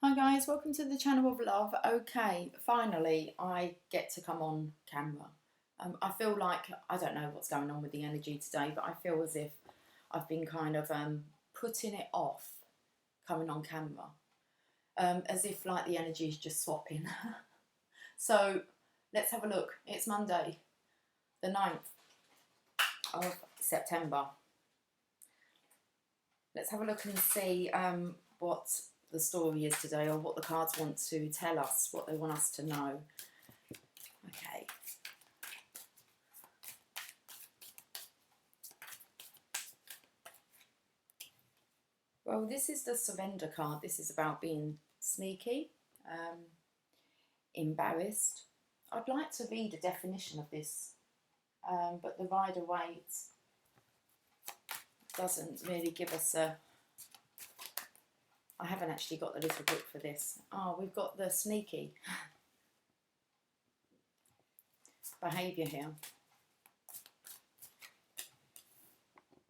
Hi guys, welcome to the channel of love. Okay, finally I get to come on camera. I feel like, I don't know what's going on with the energy today, but I feel as if I've been kind of putting it off coming on camera. As if like the energy is just swapping. So let's have a look. It's Monday, the 9th of September. Let's have a look and see what the story is today, or what the cards want to tell us, what they want us to know. Okay. Well, this is the surrender card. This is about being sneaky, embarrassed. I'd like to read a definition of this, but the Rider-Waite doesn't really give us a... I haven't actually got the little book for this. Oh, we've got the sneaky behaviour here.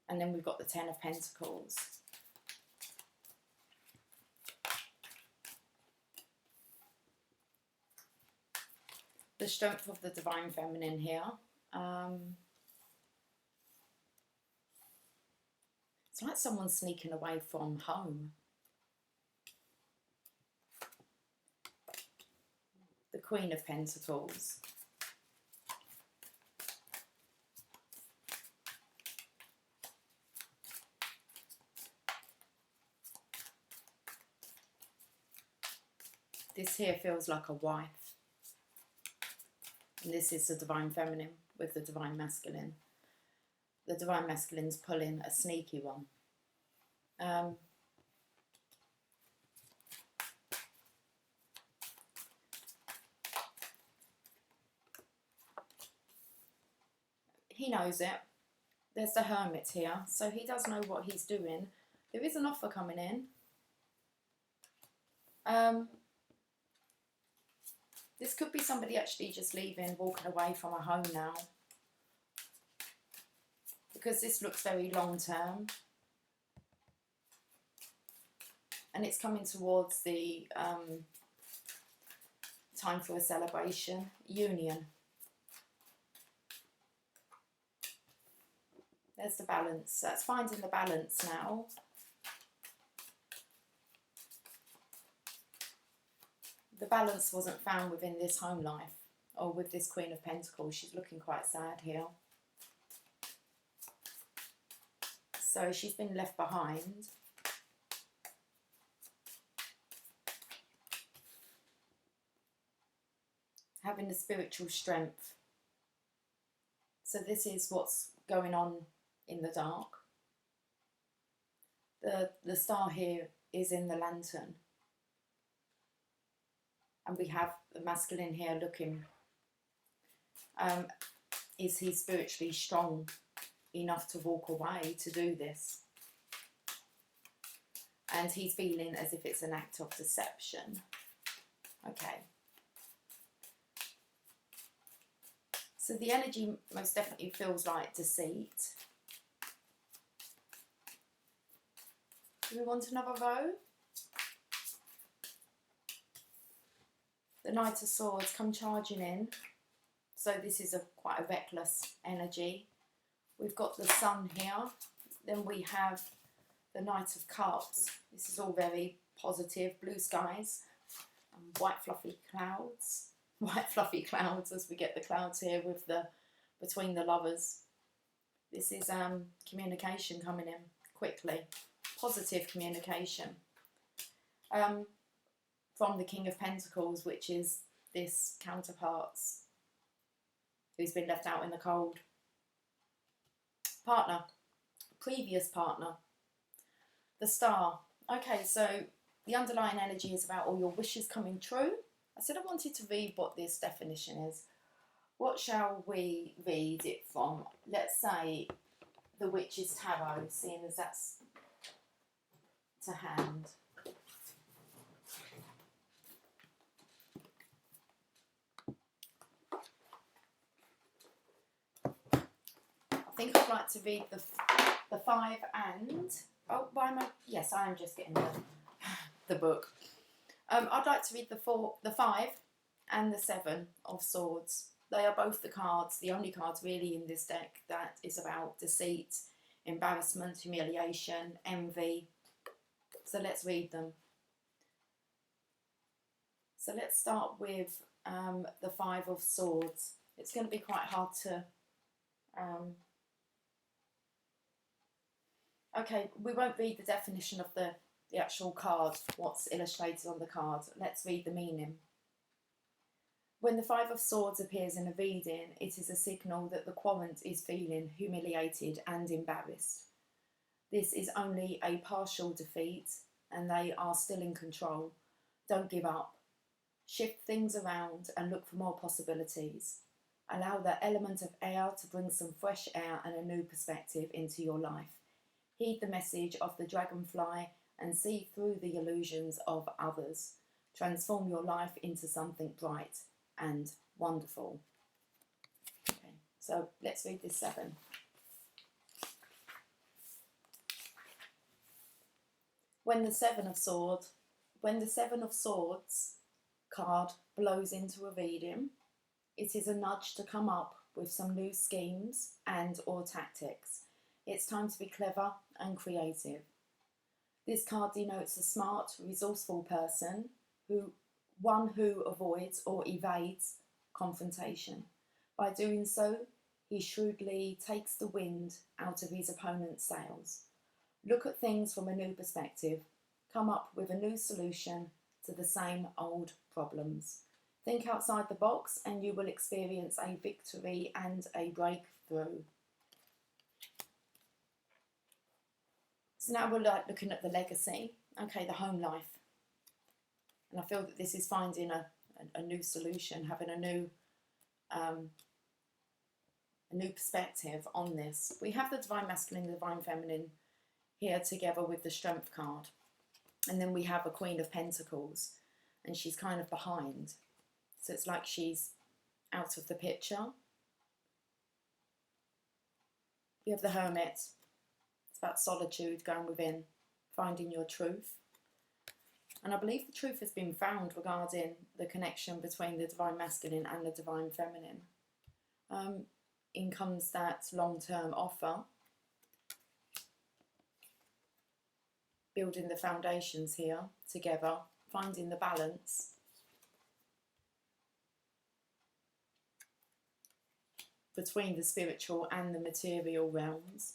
And then we've got the Ten of Pentacles. The strength of the Divine Feminine here. It's like someone's sneaking away from home. The Queen of Pentacles. This here feels like a wife. And this is the Divine Feminine with the Divine Masculine. The Divine Masculine's pulling a sneaky one. He knows it. There's the Hermit here, so he does know what he's doing. There is an offer coming in. This could be somebody actually just leaving, walking away from a home now. Because this looks very long term. And it's coming towards the time for a celebration, union. There's the balance. That's finding the balance now. The balance wasn't found within this home life, or with this Queen of Pentacles. She's looking quite sad here. So she's been left behind. Having the spiritual strength. So this is what's going on in the dark. The star here is in the lantern. And we have the masculine here looking. Is he spiritually strong enough to walk away to do this? And he's feeling as if it's an act of deception. Okay. So the energy most definitely feels like deceit. Do we want another row? The Knight of Swords come charging in. So this is quite a reckless energy. We've got the Sun here. Then we have the Knight of Cups. This is all very positive. Blue skies and white fluffy clouds. White fluffy clouds, as we get the clouds here with the between the lovers. This is communication coming in quickly. Positive communication. From the King of Pentacles, which is this counterpart's who's been left out in the cold. Partner, previous partner, the Star. Okay, so the underlying energy is about all your wishes coming true. I said I wanted to read what this definition is. What shall we read it from? Let's say the Witch's Tarot, seeing as that's to hand. I think I'd like to read the 5 and... Oh, why am I... Yes, I am just getting the book. I'd like to read the 5 and the 7 of Swords. They are both the cards, the only cards really in this deck that is about deceit, embarrassment, humiliation, envy. So let's read them. So let's start with the 5 of Swords. It's going to be quite hard to... okay, we won't read the definition of the actual card, what's illustrated on the card. Let's read the meaning. When the 5 of Swords appears in a reading, it is a signal that the querent is feeling humiliated and embarrassed. This is only a partial defeat and they are still in control. Don't give up. Shift things around and look for more possibilities. Allow the element of air to bring some fresh air and a new perspective into your life. Heed the message of the dragonfly and see through the illusions of others. Transform your life into something bright and wonderful. Okay, so let's read this 7. When the 7 of Swords card blows into a reading, it is a nudge to come up with some new schemes and or tactics. It's time to be clever and creative. This card denotes a smart, resourceful person, one who avoids or evades confrontation. By doing so, he shrewdly takes the wind out of his opponent's sails. Look at things from a new perspective. Come up with a new solution to the same old problems. Think outside the box and you will experience a victory and a breakthrough. So now we're looking at the legacy, okay, the home life. And I feel that this is finding a new solution, having a new perspective on this. We have the Divine Masculine, the Divine Feminine here together with the Strength card. And then we have a Queen of Pentacles and she's kind of behind. So it's like she's out of the picture. You have the Hermit. It's about solitude, going within, finding your truth. And I believe the truth has been found regarding the connection between the Divine Masculine and the Divine Feminine. In comes that long-term offer. Building the foundations here together, finding the balance. Between the spiritual and the material realms.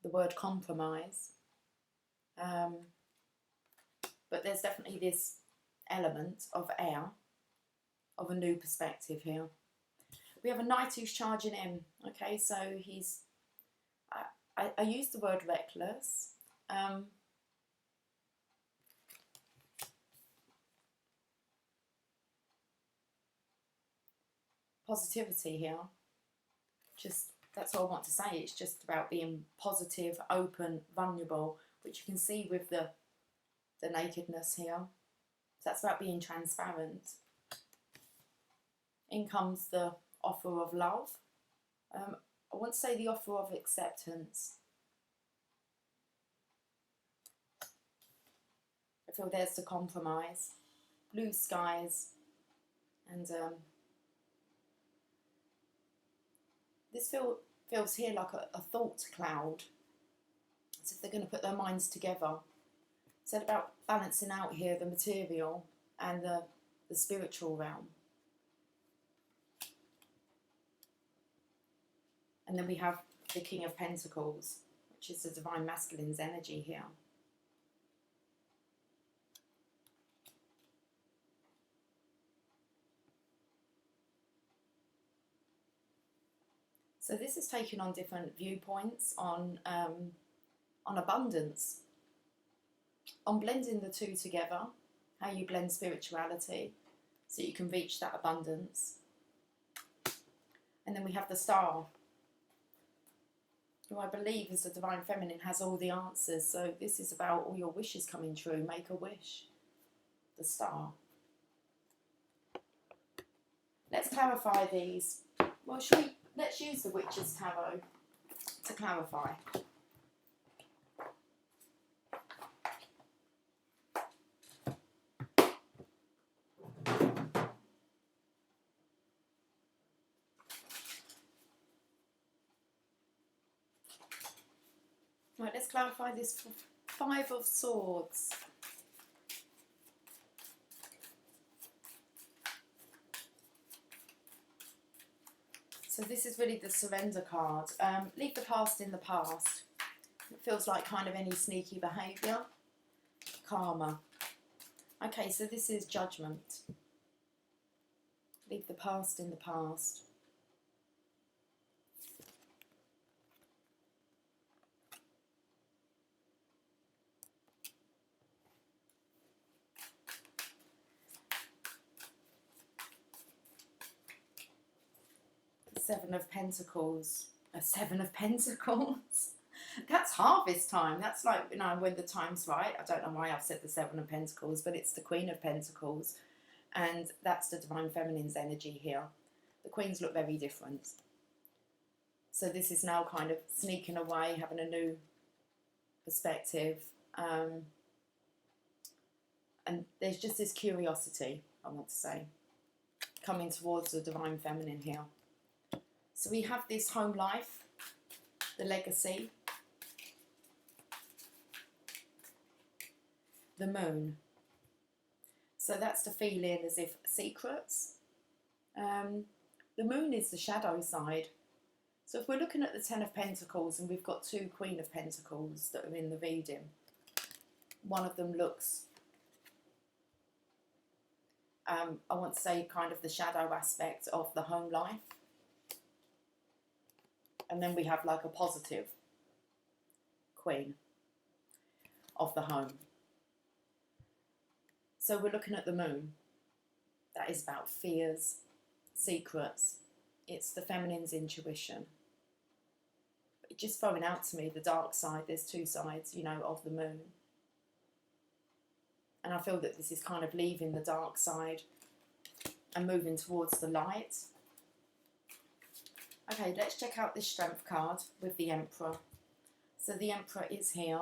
The word compromise. But there's definitely this element of air, of a new perspective here. We have a Knight who's charging in. Okay, so he's, I use the word reckless. Positivity here. That's all I want to say. It's just about being positive, open, vulnerable, which you can see with the nakedness here. So that's about being transparent. In comes the offer of love. I want to say the offer of acceptance. I feel there's the compromise. Blue skies. And this feels here like a thought cloud. As if they're going to put their minds together. It's about balancing out here the material and the spiritual realm. And then we have the King of Pentacles, which is the Divine Masculine's energy here. So this is taking on different viewpoints on abundance, on blending the two together, how you blend spirituality so you can reach that abundance. And then we have the Star, who I believe is the Divine Feminine, has all the answers. So this is about all your wishes coming true. Make a wish. The Star. Let's clarify these. Well, let's use the Witch's Tarot to clarify. Right, let's clarify this Five of Swords. So this is really the surrender card. Leave the past in the past. It feels like kind of any sneaky behaviour. Karma. Okay, so this is judgment. Leave the past in the past. Seven of Pentacles. A Seven of Pentacles. That's harvest time. That's like, you know, when the time's right. I don't know why I've said the Seven of Pentacles, but it's the Queen of Pentacles. And that's the Divine Feminine's energy here. The Queens look very different. So this is now kind of sneaking away, having a new perspective. And there's just this curiosity, I want to say, coming towards the Divine Feminine here. So we have this home life, the legacy, the moon. So that's the feeling as if secrets. The moon is the shadow side. So if we're looking at the Ten of Pentacles and we've got two Queen of Pentacles that are in the reading, one of them looks, I want to say kind of the shadow aspect of the home life. And then we have like a positive Queen of the home. So we're looking at the moon. That is about fears, secrets. It's the feminine's intuition. But just throwing out to me the dark side. There's two sides, you know, of the moon. And I feel that this is kind of leaving the dark side and moving towards the light. Okay, let's check out this Strength card with the Emperor. So the Emperor is here.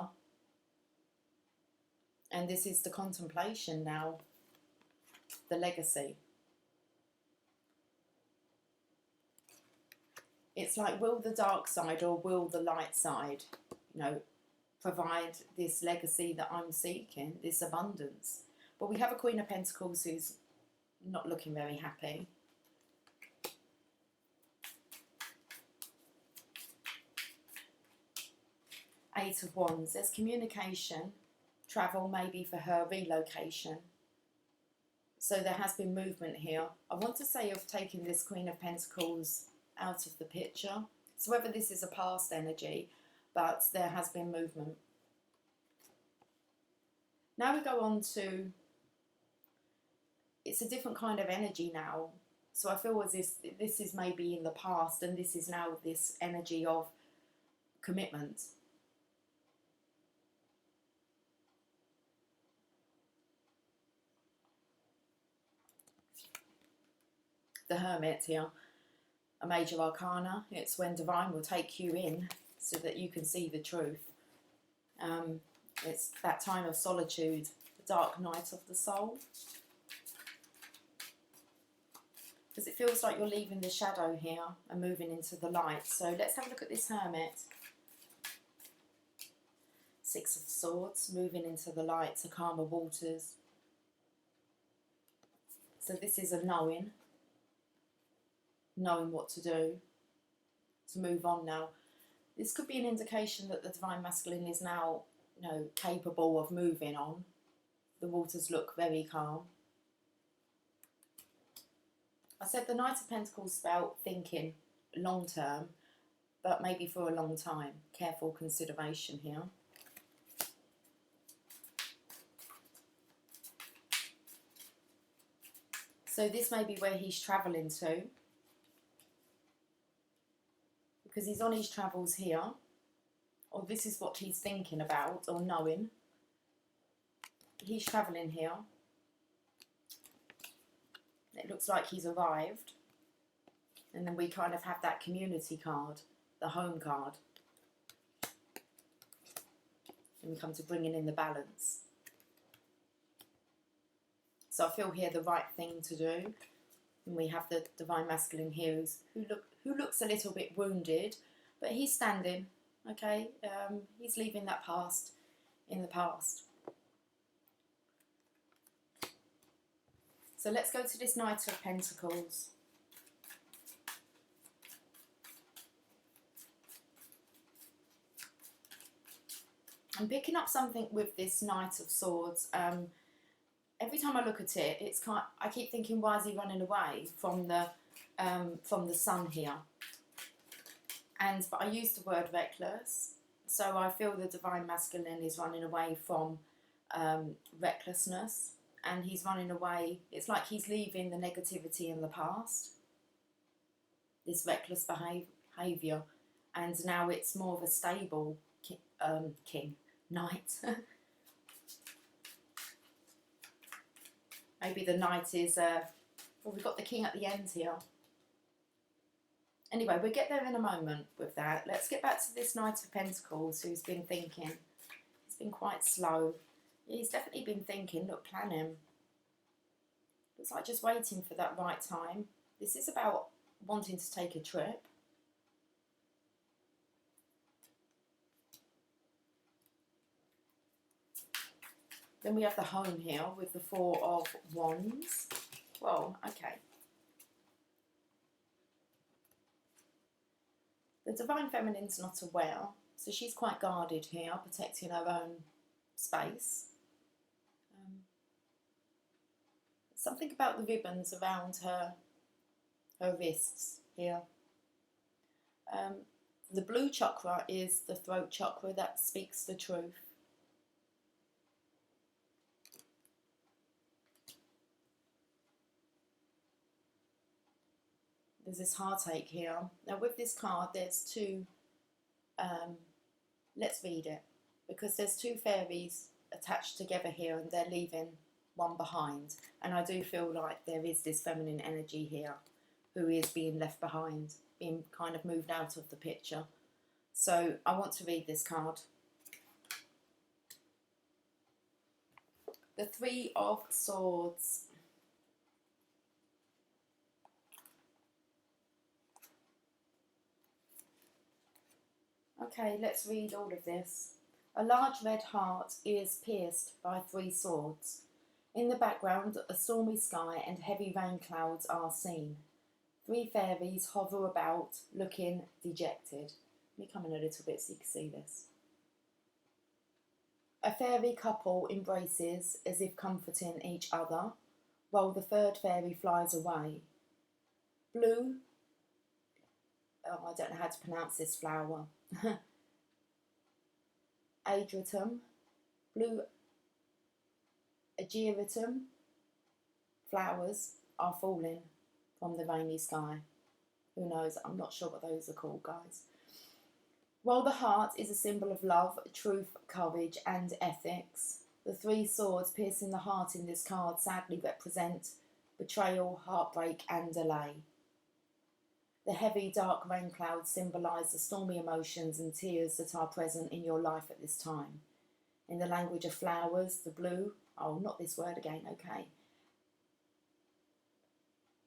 And this is the contemplation now, the legacy. It's like, will the dark side or will the light side, you know, provide this legacy that I'm seeking, this abundance? But we have a Queen of Pentacles who's not looking very happy. Eight of Wands, there's communication, travel maybe for her, relocation. So there has been movement here. I want to say of taking this Queen of Pentacles out of the picture. So whether this is a past energy, but there has been movement. Now we go on to, it's a different kind of energy now. So I feel as if this is maybe in the past and this is now this energy of commitment. The Hermit here, a major arcana. It's when divine will take you in so that you can see the truth. It's that time of solitude, the dark night of the soul. Because it feels like you're leaving the shadow here and moving into the light. So let's have a look at this Hermit. Six of Swords, moving into the light, to calmer waters. So this is a knowing what to do, to move on now. This could be an indication that the Divine Masculine is now, you know, capable of moving on. The waters look very calm. I said the Knight of Pentacles is about thinking long term, but maybe for a long time. Careful consideration here. So this may be where he's travelling to, because he's on his travels here, or this is what he's thinking about or knowing. He's travelling here. It looks like he's arrived. And then we kind of have that community card, the home card. And we come to bringing in the balance. So I feel here the right thing to do. And we have the Divine Masculine here who looks a little bit wounded, but he's standing. Okay, he's leaving that past in the past. So let's go to this Knight of Pentacles. I'm picking up something with this Knight of Swords. Every time I look at it, I keep thinking, why is he running away from the sun here? But I use the word reckless, so I feel the divine masculine is running away from recklessness, and he's running away. It's like he's leaving the negativity in the past, this reckless behaviour, and now it's more of a stable knight. Maybe the knight is, well, we've got the king at the end here. Anyway, we'll get there in a moment with that. Let's get back to this Knight of Pentacles who's been thinking. He's been quite slow. He's definitely been thinking, look, plan him. Looks like just waiting for that right time. This is about wanting to take a trip. Then we have the home here with the Four of Wands. Well, okay. The Divine Feminine's not aware, so she's quite guarded here, protecting her own space. Something about the ribbons around her wrists here. The blue chakra is the throat chakra that speaks the truth. There's this heartache here. Now with this card, there's two, let's read it, because there's two fairies attached together here and they're leaving one behind. And I do feel like there is this feminine energy here who is being left behind, being kind of moved out of the picture. So I want to read this card. The Three of Swords. Okay, let's read all of this. A large red heart is pierced by three swords. In the background, a stormy sky and heavy rain clouds are seen. Three fairies hover about, looking dejected. Let me come in a little bit so you can see this. A fairy couple embraces as if comforting each other, while the third fairy flies away. Blue, oh, I don't know how to pronounce this flower. Adratum, blue ageratum flowers are falling from the rainy sky. Who knows? I'm not sure what those are called, guys. While the heart is a symbol of love, truth, courage and ethics, the three swords piercing the heart in this card sadly represent betrayal, heartbreak and delay. The heavy, dark rain clouds symbolise the stormy emotions and tears that are present in your life at this time. In the language of flowers, the blue, oh, not this word again, okay.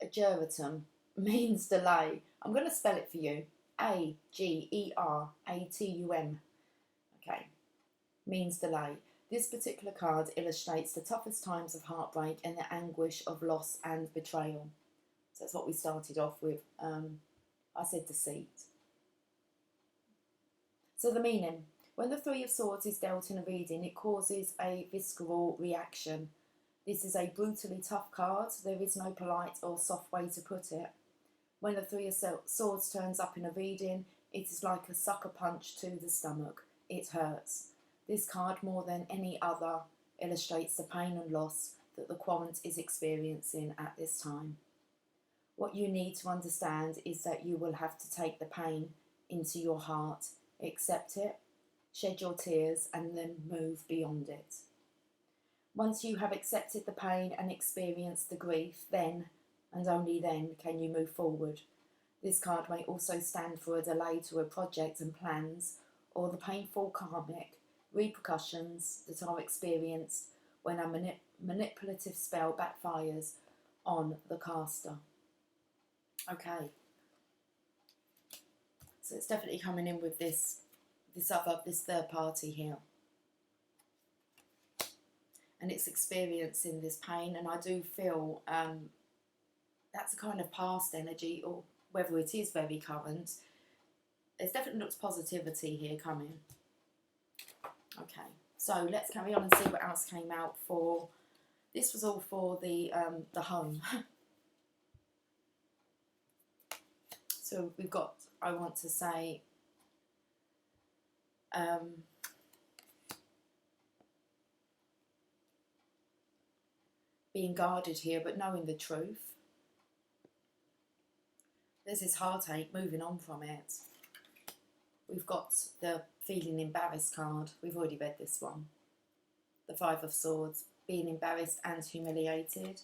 Ageratum means delay. I'm going to spell it for you. A-G-E-R-A-T-U-M. Okay, means delay. This particular card illustrates the toughest times of heartbreak and the anguish of loss and betrayal. So that's what we started off with. I said deceit. So the meaning. When the Three of Swords is dealt in a reading, it causes a visceral reaction. This is a brutally tough card. There is no polite or soft way to put it. When the Three of Swords turns up in a reading, it is like a sucker punch to the stomach. It hurts. This card, more than any other, illustrates the pain and loss that the querent is experiencing at this time. What you need to understand is that you will have to take the pain into your heart, accept it, shed your tears, and then move beyond it. Once you have accepted the pain and experienced the grief, then, and only then, can you move forward. This card may also stand for a delay to a project and plans, or the painful karmic repercussions that are experienced when a manipulative spell backfires on the caster. Okay. So it's definitely coming in with this this third party here, and it's experiencing this pain. And I do feel that's a kind of past energy, or whether it is very current. There's definitely looks positivity here coming. Okay, so let's carry on and see what else came out for. This was all for the home. So we've got, I want to say, being guarded here, but knowing the truth. There's this heartache, moving on from it. We've got the feeling embarrassed card. We've already read this one. The Five of Swords, being embarrassed and humiliated.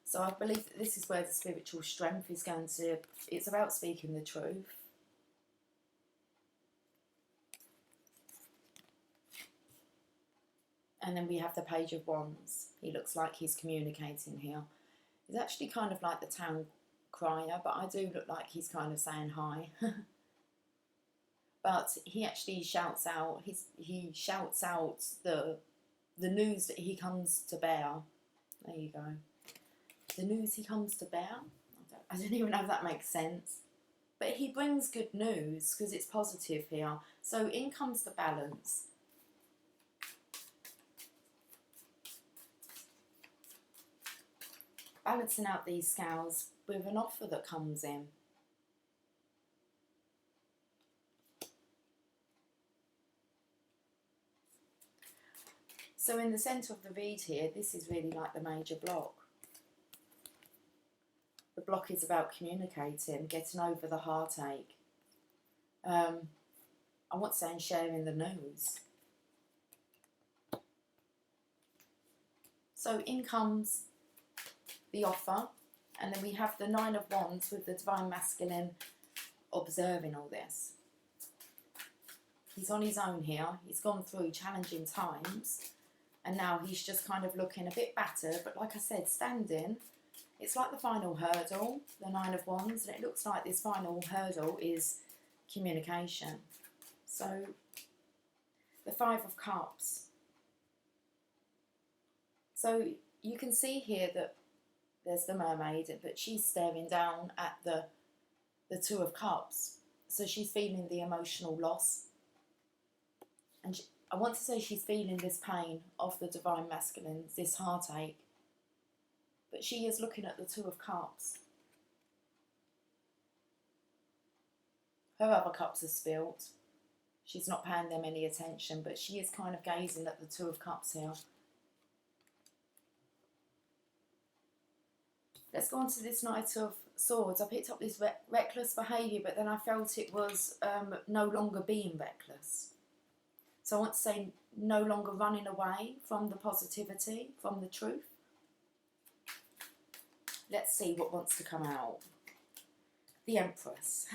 So I believe that this is where the spiritual strength is going to, it's about speaking the truth. And then we have the Page of Wands. He looks like he's communicating here. He's actually kind of like the town crier, but I do look like he's kind of saying hi. But he actually shouts out, he shouts out the news that he comes to bear. There you go. The news he comes to bear. I don't even know if that makes sense. But he brings good news because it's positive here. So in comes the balance. Balancing out these scales with an offer that comes in. So in the centre of the read here, this is really like the major block. The block is about communicating, getting over the heartache. I want to say sharing the news. So in comes the offer, and then we have the Nine of Wands with the Divine Masculine observing all this. He's on his own here. He's gone through challenging times, and now he's just kind of looking a bit battered, but like I said, standing. It's like the final hurdle, the Nine of Wands, and it looks like this final hurdle is communication. So, the Five of Cups. So, you can see here that there's the mermaid, but she's staring down at the Two of Cups. So, she's feeling the emotional loss. And I want to say she's feeling this pain of the Divine Masculine, this heartache. But she is looking at the Two of Cups. Her other cups are spilt. She's not paying them any attention, but she is kind of gazing at the Two of Cups here. Let's go on to this Knight of Swords. I picked up this reckless behaviour, but then I felt it was no longer being reckless. So I want to say no longer running away from the positivity, from the truth. Let's see what wants to come out. The Empress.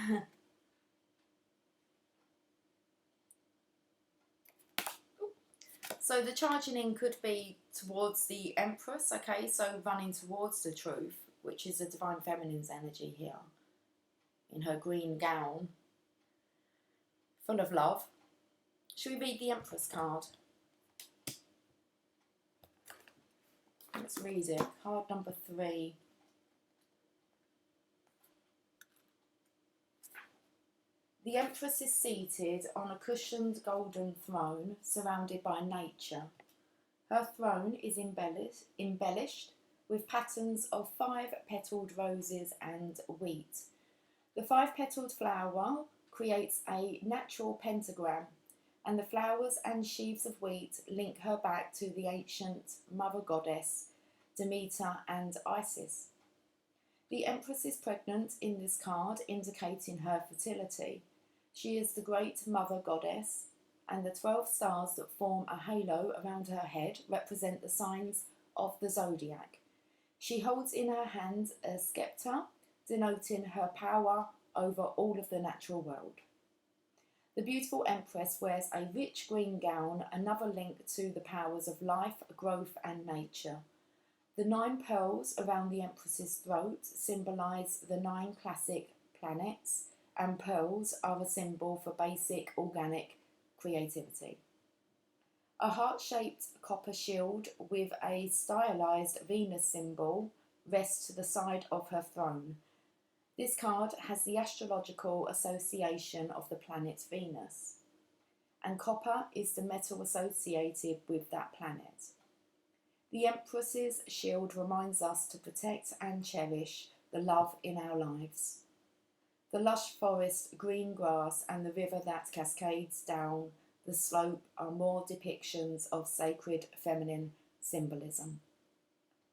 So the charging in could be towards the Empress, okay? So running towards the truth, which is the Divine Feminine's energy here. In her green gown. Full of love. Should we read the Empress card? Let's read it. Card number 3. The Empress is seated on a cushioned golden throne surrounded by nature. Her throne is embellished with patterns of 5-petalled roses and wheat. The 5-petalled flower creates a natural pentagram, and the flowers and sheaves of wheat link her back to the ancient mother goddess Demeter and Isis. The Empress is pregnant in this card, indicating her fertility. She is the great mother goddess, and the 12 stars that form a halo around her head represent the signs of the zodiac. She holds in her hand a scepter, denoting her power over all of the natural world. The beautiful Empress wears a rich green gown, another link to the powers of life, growth and nature. The 9 pearls around the Empress's throat symbolise the 9 classic planets, and pearls are a symbol for basic organic creativity. A heart-shaped copper shield with a stylized Venus symbol rests to the side of her throne. This card has the astrological association of the planet Venus, and copper is the metal associated with that planet. The Empress's shield reminds us to protect and cherish the love in our lives. The lush forest, green grass, and the river that cascades down the slope are more depictions of sacred feminine symbolism.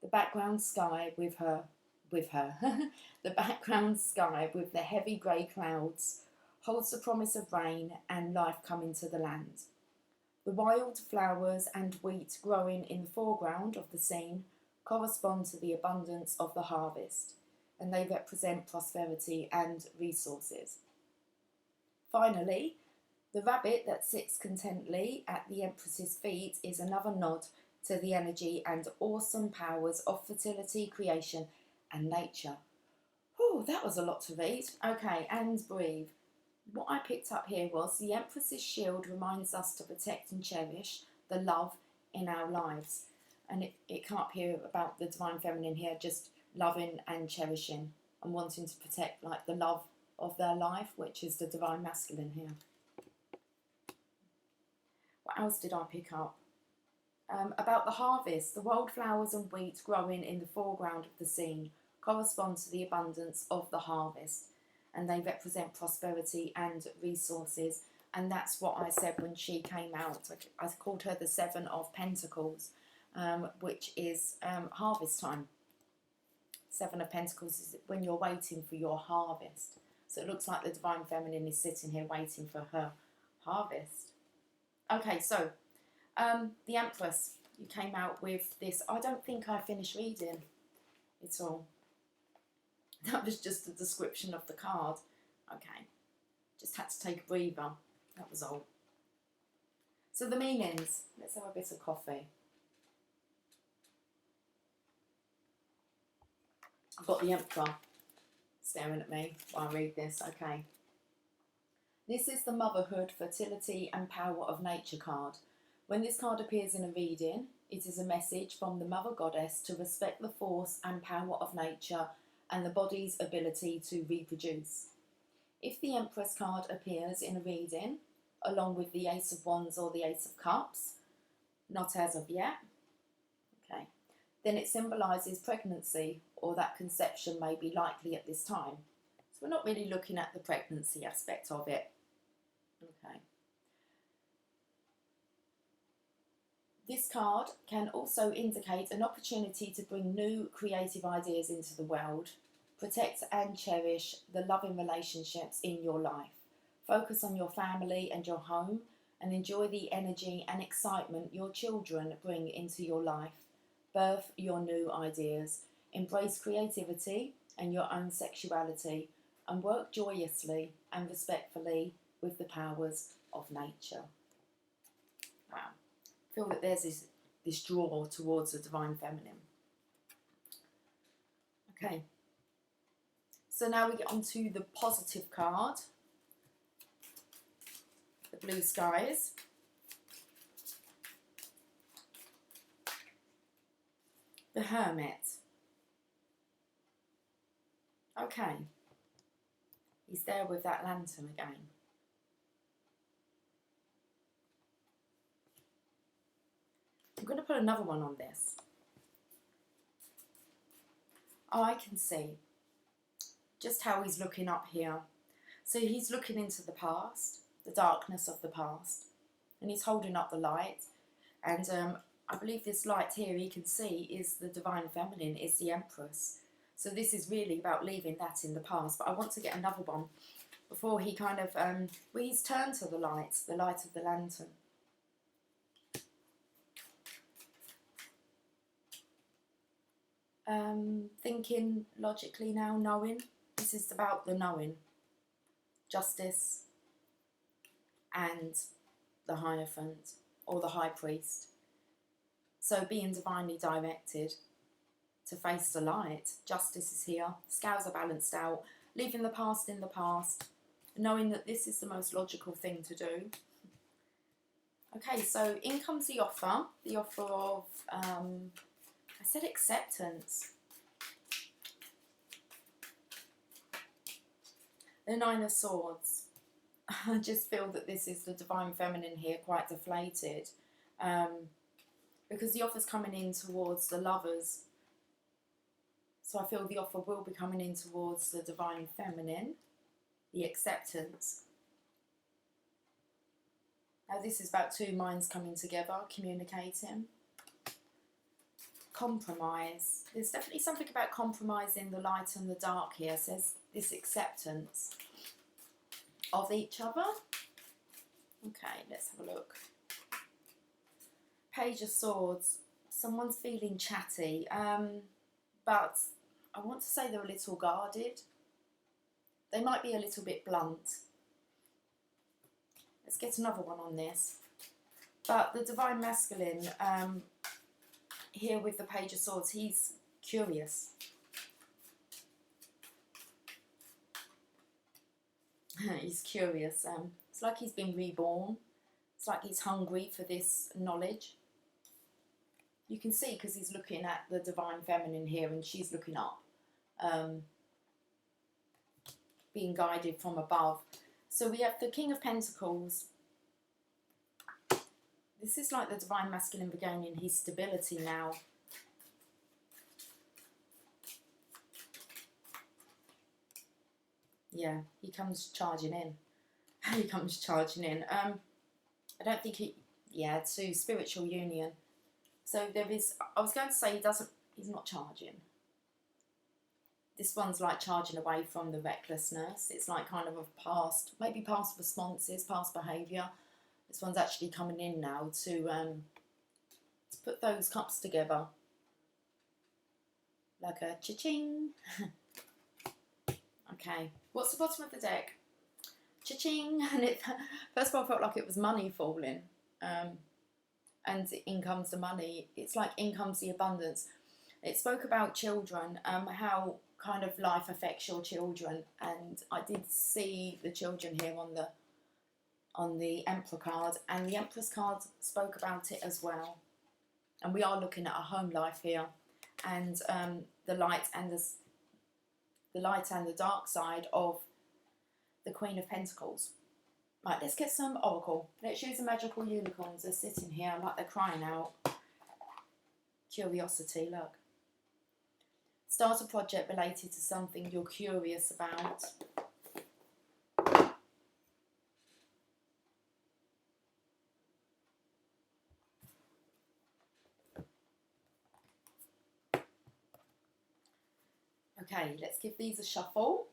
The background sky with the background sky with the heavy grey clouds holds the promise of rain and life coming to the land. The wild flowers and wheat growing in the foreground of the scene correspond to the abundance of the harvest, and they represent prosperity and resources. Finally, the rabbit that sits contentedly at the Empress's feet is another nod to the energy and awesome powers of fertility, creation, and nature. Oh, that was a lot to read. Okay, and breathe. What I picked up here was the Empress's shield reminds us to protect and cherish the love in our lives. And it can't hear about the divine feminine here, just loving and cherishing and wanting to protect like the love of their life, which is the divine masculine here. What else did I pick up? About the harvest, the wildflowers and wheat growing in the foreground of the scene correspond to the abundance of the harvest, and they represent prosperity and resources. And that's what I said when she came out. I called her the Seven of Pentacles, which is harvest time. Seven of Pentacles is when you're waiting for your harvest. So it looks like the divine feminine is sitting here waiting for her harvest. Okay, so the Empress, you came out with this. I don't think I finished reading it all. That was just a description of the card. Okay, just had to take a breather. That was all. So the meanings. Let's have a bit of coffee. I've got the Emperor staring at me while I read this. Okay. This is the motherhood, fertility and power of nature card. When this card appears in a reading, it is a message from the Mother Goddess to respect the force and power of nature and the body's ability to reproduce. If the Empress card appears in a reading, along with the Ace of Wands or the Ace of Cups, not as of yet, okay, then it symbolises pregnancy or that conception may be likely at this time. So we're not really looking at the pregnancy aspect of it. Okay. This card can also indicate an opportunity to bring new creative ideas into the world, protect and cherish the loving relationships in your life, focus on your family and your home, and enjoy the energy and excitement your children bring into your life, birth your new ideas, embrace creativity and your own sexuality, and work joyously and respectfully with the powers of nature. Wow. I feel that there's this draw towards the divine feminine. Okay. So now we get on to the positive card. The blue skies. The Hermit. Okay. He's there with that lantern again. I'm going to put another one on this. I can see just how he's looking up here. So he's looking into the past, the darkness of the past, and he's holding up the light. And I believe this light here he can see is the divine feminine, is the Empress. So this is really about leaving that in the past. But I want to get another one before he kind of, well, he's turned to the light of the lantern. Thinking logically now, knowing. This is about the knowing. Justice and the Hierophant or the High Priest. So being divinely directed to face the light. Justice is here. Scales are balanced out. Leaving the past in the past. Knowing that this is the most logical thing to do. Okay, so in comes the offer of, I said acceptance. The Nine of Swords. I just feel that this is the Divine Feminine here, quite deflated. Because the offer's coming in towards the lovers. So I feel the offer will be coming in towards the Divine Feminine, the acceptance. Now this is about two minds coming together, communicating. Compromise. There's definitely something about compromising the light and the dark here. It says this acceptance of each other. Okay, let's have a look. Page of Swords. Someone's feeling chatty, but I want to say they're a little guarded. They might be a little bit blunt. Let's get another one on this. But the Divine Masculine, here with the Page of Swords, he's curious. He's curious. It's like he's been reborn. It's like he's hungry for this knowledge. You can see because he's looking at the Divine Feminine here and she's looking up. Being guided from above. So we have the King of Pentacles. This is like the Divine Masculine regaining his stability now. Yeah, he comes charging in. He comes charging in. I don't think he... Yeah, to spiritual union. So there is... I was going to say he's not charging. This one's like charging away from the recklessness. It's like kind of a past... Maybe past responses, past behaviour. This one's actually coming in now to put those cups together. Like a cha-ching. Okay, what's the bottom of the deck? Cha-ching. And it, first of all, I felt like it was money falling. And in comes the money. It's like in comes the abundance. It spoke about children, how kind of life affects your children. And I did see the children here on the Emperor card, and the Empress card spoke about it as well. And we are looking at a home life here, and the light and the dark side of the Queen of Pentacles. Right, let's get some Oracle. Let's use the magical unicorns. They're sitting here like they're crying out. Curiosity, look. Start a project related to something you're curious about. Okay, let's give these a shuffle.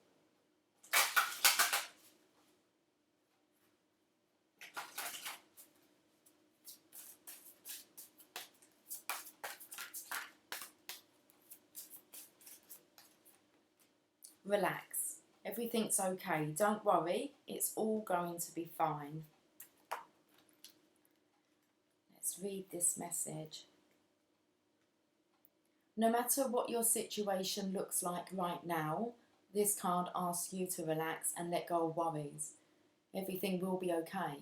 Relax. Everything's okay. Don't worry. It's all going to be fine. Let's read this message. No matter what your situation looks like right now, this card asks you to relax and let go of worries. Everything will be okay.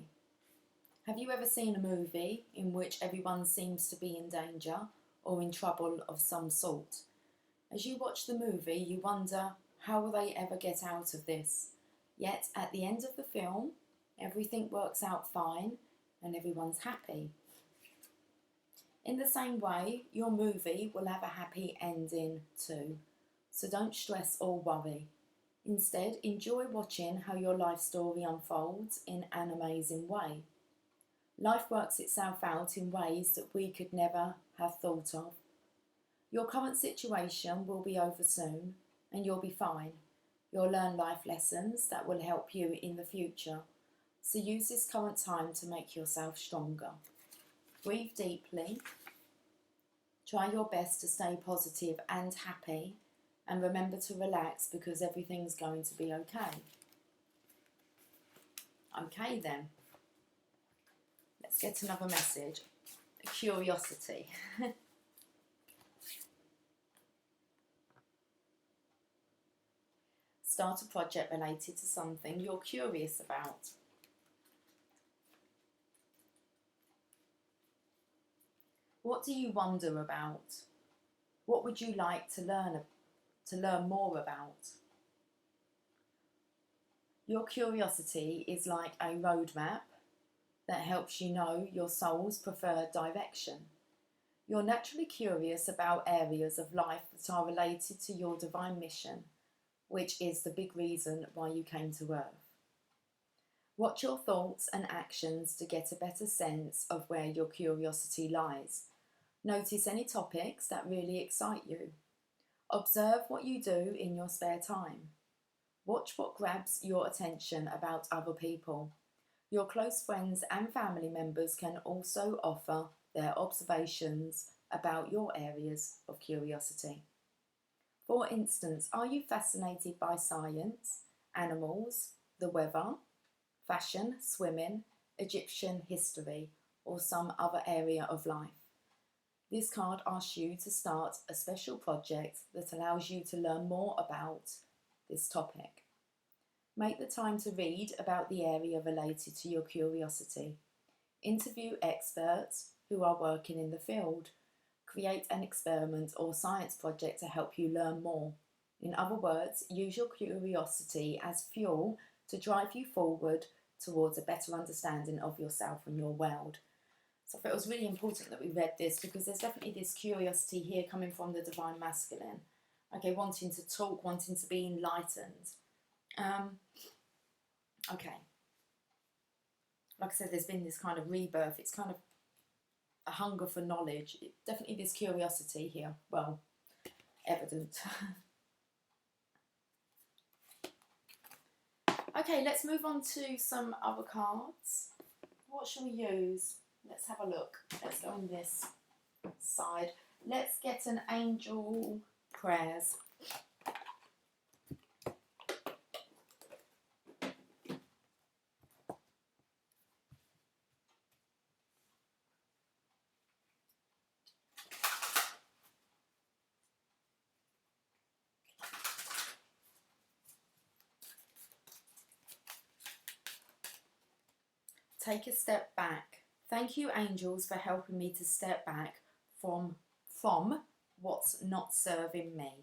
Have you ever seen a movie in which everyone seems to be in danger or in trouble of some sort? As you watch the movie, you wonder, how will they ever get out of this? Yet at the end of the film, everything works out fine and everyone's happy. In the same way, your movie will have a happy ending too. So don't stress or worry. Instead, enjoy watching how your life story unfolds in an amazing way. Life works itself out in ways that we could never have thought of. Your current situation will be over soon and you'll be fine. You'll learn life lessons that will help you in the future. So use this current time to make yourself stronger. Breathe deeply. Try your best to stay positive and happy, and remember to relax because everything's going to be okay. Okay then. Let's get another message. Curiosity. Start a project related to something you're curious about. What do you wonder about? What would you like to learn more about? Your curiosity is like a roadmap that helps you know your soul's preferred direction. You're naturally curious about areas of life that are related to your divine mission, which is the big reason why you came to Earth. Watch your thoughts and actions to get a better sense of where your curiosity lies. Notice any topics that really excite you. Observe what you do in your spare time. Watch what grabs your attention about other people. Your close friends and family members can also offer their observations about your areas of curiosity. For instance, are you fascinated by science, animals, the weather, fashion, swimming, Egyptian history, or some other area of life? This card asks you to start a special project that allows you to learn more about this topic. Make the time to read about the area related to your curiosity. Interview experts who are working in the field. Create an experiment or science project to help you learn more. In other words, use your curiosity as fuel to drive you forward towards a better understanding of yourself and your world. So I thought it was really important that we read this because there's definitely this curiosity here coming from the Divine Masculine. Okay, wanting to talk, wanting to be enlightened. Okay. Like I said, there's been this kind of rebirth. It's kind of a hunger for knowledge. Definitely this curiosity here. Well, evident. Okay, let's move on to some other cards. What shall we use? Let's have a look. Let's go on this side. Let's get an angel prayers. Take a step back. Thank you, angels, for helping me to step back from what's not serving me.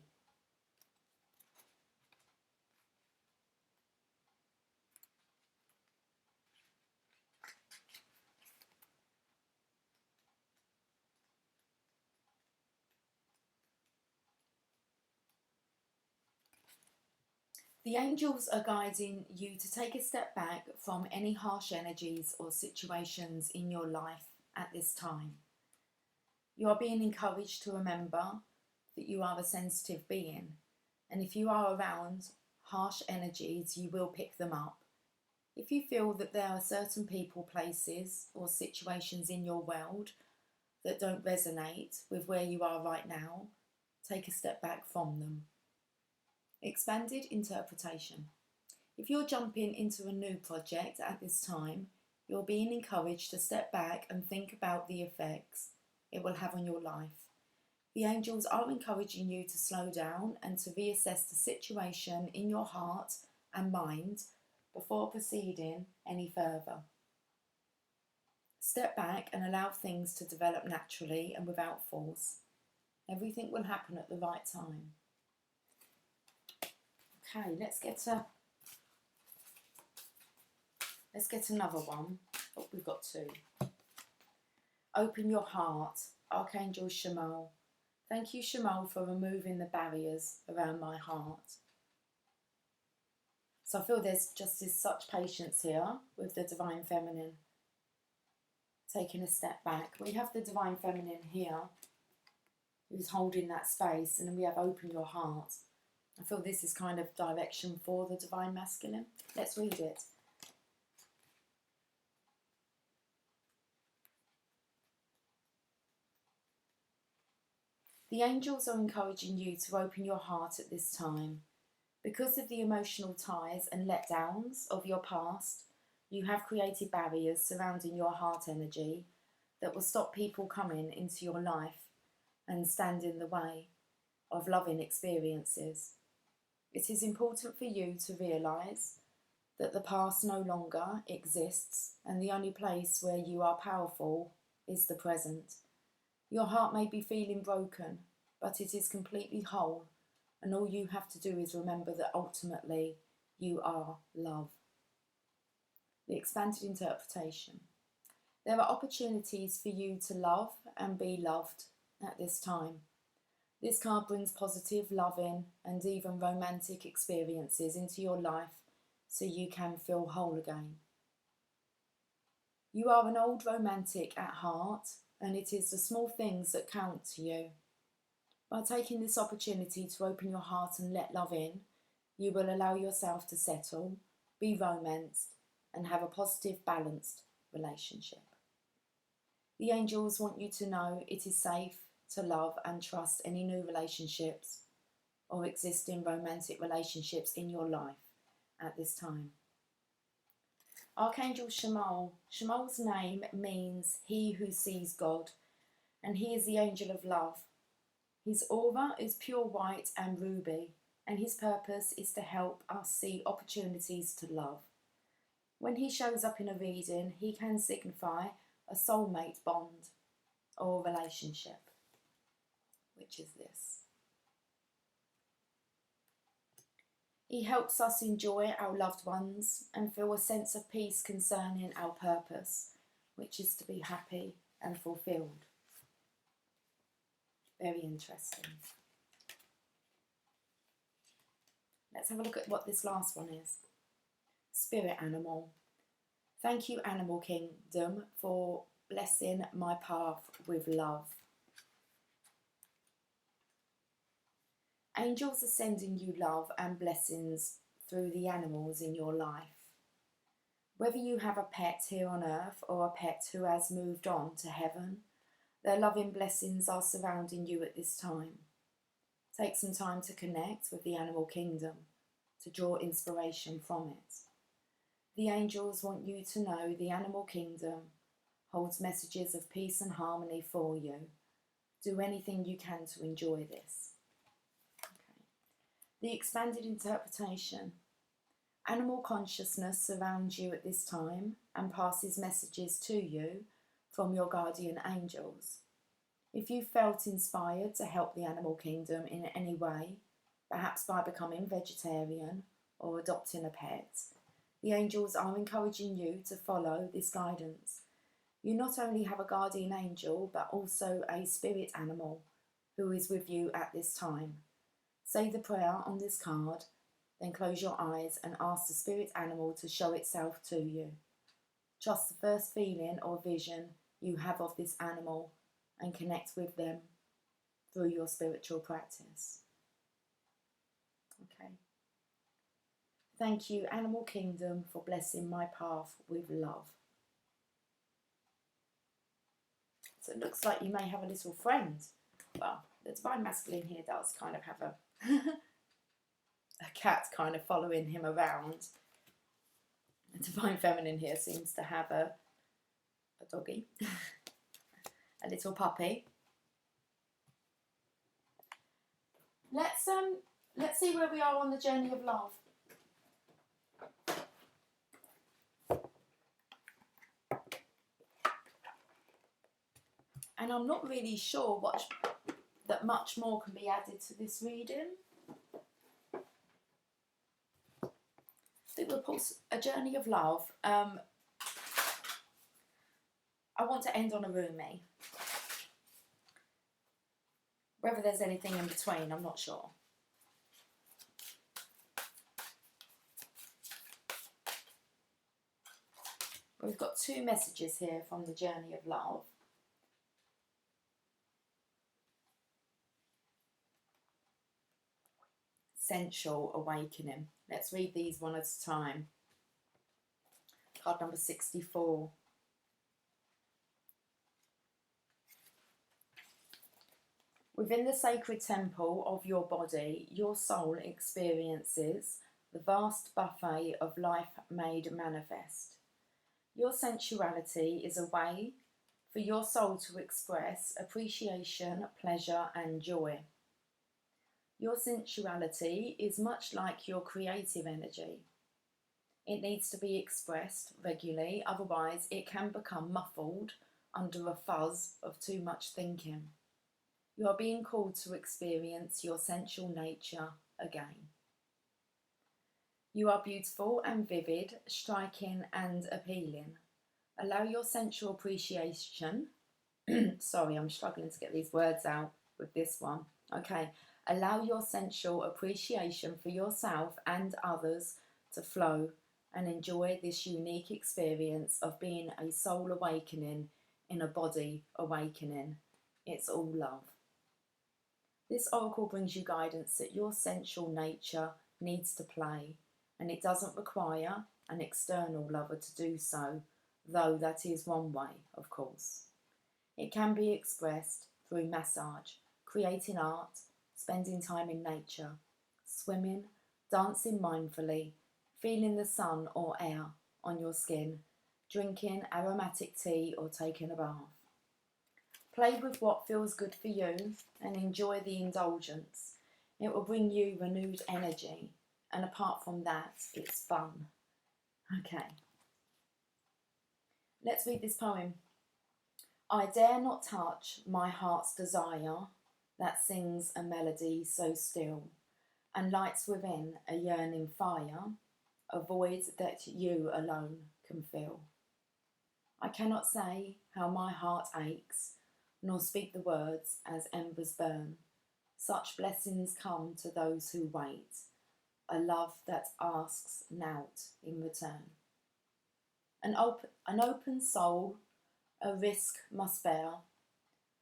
The angels are guiding you to take a step back from any harsh energies or situations in your life at this time. You are being encouraged to remember that you are a sensitive being, and if you are around harsh energies, you will pick them up. If you feel that there are certain people, places, or situations in your world that don't resonate with where you are right now, take a step back from them. Expanded interpretation. If you're jumping into a new project at this time, you're being encouraged to step back and think about the effects it will have on your life. The angels are encouraging you to slow down and to reassess the situation in your heart and mind before proceeding any further. Step back and allow things to develop naturally and without force. Everything will happen at the right time. Okay, let's get another one. Oh, we've got two. Open your heart, Archangel Shamal. Thank you, Shamal, for removing the barriers around my heart. So I feel there's just such patience here with the Divine Feminine. Taking a step back. We have the Divine Feminine here, who's holding that space, and then we have open your heart. I feel this is kind of direction for the Divine Masculine. Let's read it. The angels are encouraging you to open your heart at this time. Because of the emotional ties and letdowns of your past, you have created barriers surrounding your heart energy that will stop people coming into your life and stand in the way of loving experiences. It is important for you to realise that the past no longer exists and the only place where you are powerful is the present. Your heart may be feeling broken, but it is completely whole, and all you have to do is remember that ultimately you are love. The expanded interpretation. There are opportunities for you to love and be loved at this time. This card brings positive, loving, and even romantic experiences into your life so you can feel whole again. You are an old romantic at heart, and it is the small things that count to you. By taking this opportunity to open your heart and let love in, you will allow yourself to settle, be romanced, and have a positive, balanced relationship. The angels want you to know it is safe to love and trust any new relationships or existing romantic relationships in your life at this time. Archangel Shamal. Shamal's name means he who sees God, and he is the angel of love. His aura is pure white and ruby, and his purpose is to help us see opportunities to love. When he shows up in a reading, he can signify a soulmate bond or relationship, which is this. He helps us enjoy our loved ones and feel a sense of peace concerning our purpose, which is to be happy and fulfilled. Very interesting. Let's have a look at what this last one is. Spirit animal. Thank you, Animal Kingdom, for blessing my path with love. Angels are sending you love and blessings through the animals in your life. Whether you have a pet here on earth or a pet who has moved on to heaven, their loving blessings are surrounding you at this time. Take some time to connect with the animal kingdom, to draw inspiration from it. The angels want you to know the animal kingdom holds messages of peace and harmony for you. Do anything you can to enjoy this. Okay. The expanded interpretation. Animal consciousness surrounds you at this time and passes messages to you from your guardian angels. If you felt inspired to help the animal kingdom in any way, perhaps by becoming vegetarian or adopting a pet, the angels are encouraging you to follow this guidance. You not only have a guardian angel, but also a spirit animal who is with you at this time. Say the prayer on this card, then close your eyes and ask the spirit animal to show itself to you. Trust the first feeling or vision you have of this animal and connect with them through your spiritual practice. Okay. Thank you, Animal Kingdom, for blessing my path with love. So it looks like you may have a little friend. Well, the Divine Masculine here does kind of have a cat kind of following him around. The Divine Feminine here seems to have a doggy, a little puppy. Let's see where we are on the journey of love. And I'm not really sure that much more can be added to this reading. I think we'll pause a journey of love. I want to end on a roomy. Whether there's anything in between, I'm not sure. We've got two messages here from the journey of love. Sensual awakening. Let's read these one at a time. Card number 64. Within the sacred temple of your body, your soul experiences the vast buffet of life made manifest. Your sensuality is a way for your soul to express appreciation, pleasure, and joy. Your sensuality is much like your creative energy. It needs to be expressed regularly, otherwise it can become muffled under a fuzz of too much thinking. You are being called to experience your sensual nature again. You are beautiful and vivid, striking and appealing. Allow your sensual appreciation. Sorry, I'm struggling to get these words out with this one. Okay. Allow your sensual appreciation for yourself and others to flow and enjoy this unique experience of being a soul awakening in a body awakening. It's all love. This oracle brings you guidance that your sensual nature needs to play, and it doesn't require an external lover to do so, though that is one way, of course. It can be expressed through massage, creating art, spending time in nature, swimming, dancing mindfully, feeling the sun or air on your skin, drinking aromatic tea or taking a bath. Play with what feels good for you and enjoy the indulgence. It will bring you renewed energy, and apart from that, it's fun. Okay. Let's read this poem. I dare not touch my heart's desire that sings a melody so still and lights within a yearning fire, a void that you alone can fill. I cannot say how my heart aches, nor speak the words as embers burn. Such blessings come to those who wait, a love that asks naught in return. An open soul a risk must bear,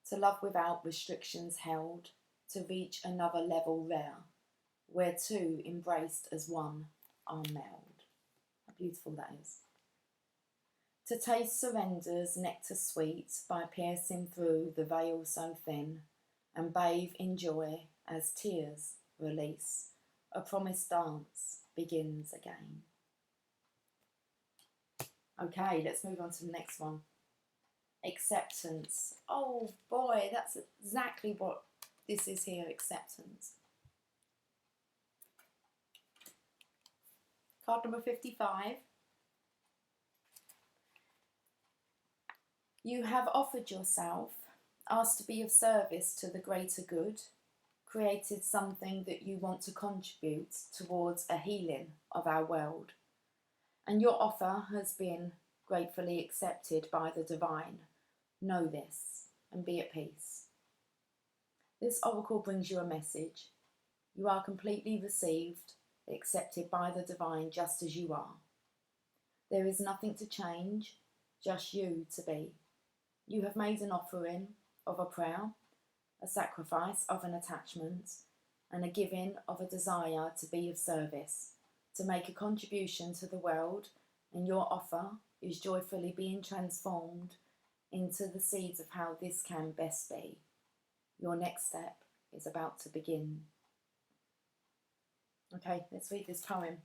to love without restrictions held, to reach another level rare, where two embraced as one are meld. How beautiful that is. To taste surrender's nectar sweet by piercing through the veil so thin, and bathe in joy as tears release, a promised dance begins again. Okay, let's move on to the next one. Acceptance. Oh boy, that's exactly what this is here, acceptance. Card number 55. You have offered yourself, asked to be of service to the greater good, created something that you want to contribute towards a healing of our world. And your offer has been gratefully accepted by the divine. Know this and be at peace. This oracle brings you a message. You are completely received, accepted by the divine just as you are. There is nothing to change, just you to be. You have made an offering of a prayer, a sacrifice of an attachment, and a giving of a desire to be of service, to make a contribution to the world, and your offer is joyfully being transformed into the seeds of how this can best be. Your next step is about to begin. Okay, let's read this poem.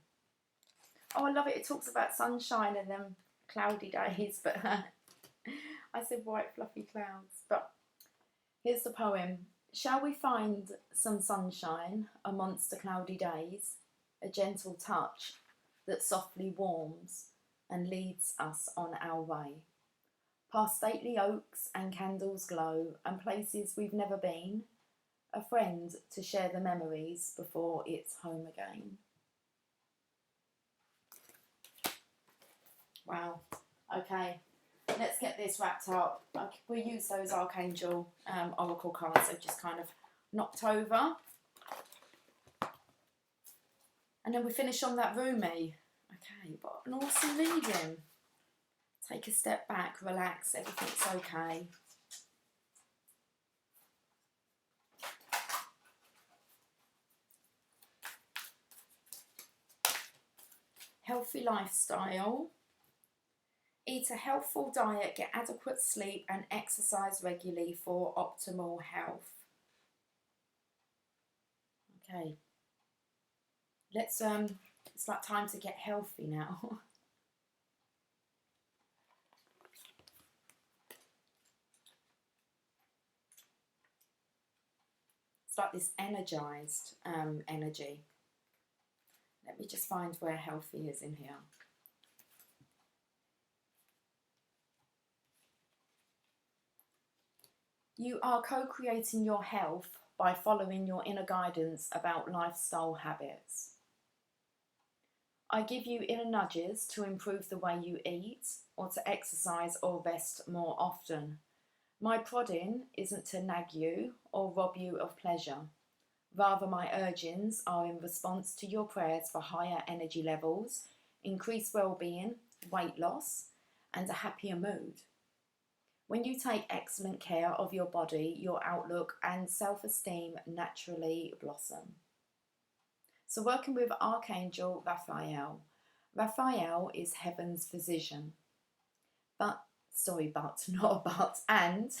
Oh, I love it. It talks about sunshine and then cloudy days, but I said white fluffy clouds. But here's the poem. Shall we find some sunshine amongst the cloudy days, a gentle touch that softly warms and leads us on our way? Past stately oaks and candles glow and places we've never been, a friend to share the memories before it's home again. Wow. Okay, let's get this wrapped up. We use those Archangel Oracle cards, they've just kind of knocked over. And then we finish on that Rumi. Okay, but an awesome reading. Take a step back, relax, everything's okay. Healthy lifestyle. Eat a healthful diet, get adequate sleep and exercise regularly for optimal health. Okay. Let's it's like time to get healthy now. It's like this energized energy. Let me just find where healthy is in here. You are co-creating your health by following your inner guidance about lifestyle habits. I give you inner nudges to improve the way you eat or to exercise or rest more often. My prodding isn't to nag you or rob you of pleasure. Rather, my urgings are in response to your prayers for higher energy levels, increased well-being, weight loss, and a happier mood. When you take excellent care of your body, your outlook and self-esteem naturally blossom. So working with Archangel Raphael. Raphael is heaven's physician. Not a but, and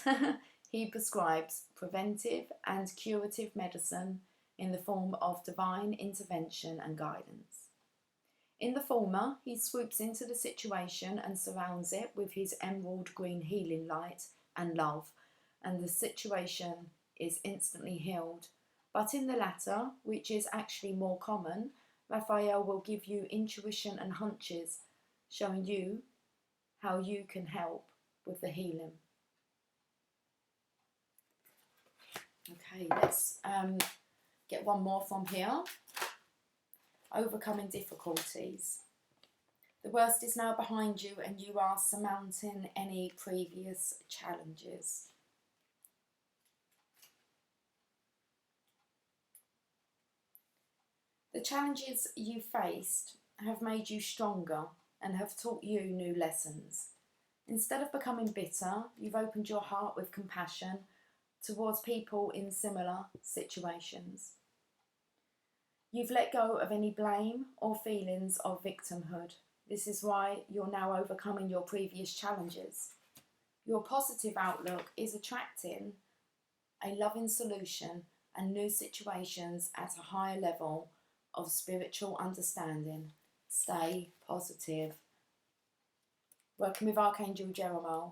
he prescribes preventive and curative medicine in the form of divine intervention and guidance. In the former, he swoops into the situation and surrounds it with his emerald green healing light and love, and the situation is instantly healed. But in the latter, which is actually more common, Raphael will give you intuition and hunches, showing you how you can help with the healing. Okay, let's get one more from here. Overcoming difficulties. The worst is now behind you and you are surmounting any previous challenges. The challenges you faced have made you stronger and have taught you new lessons. Instead of becoming bitter, you've opened your heart with compassion towards people in similar situations. You've let go of any blame or feelings of victimhood. This is why you're now overcoming your previous challenges. Your positive outlook is attracting a loving solution and new situations at a higher level of spiritual understanding. Stay positive. Working with Archangel Jeremiah.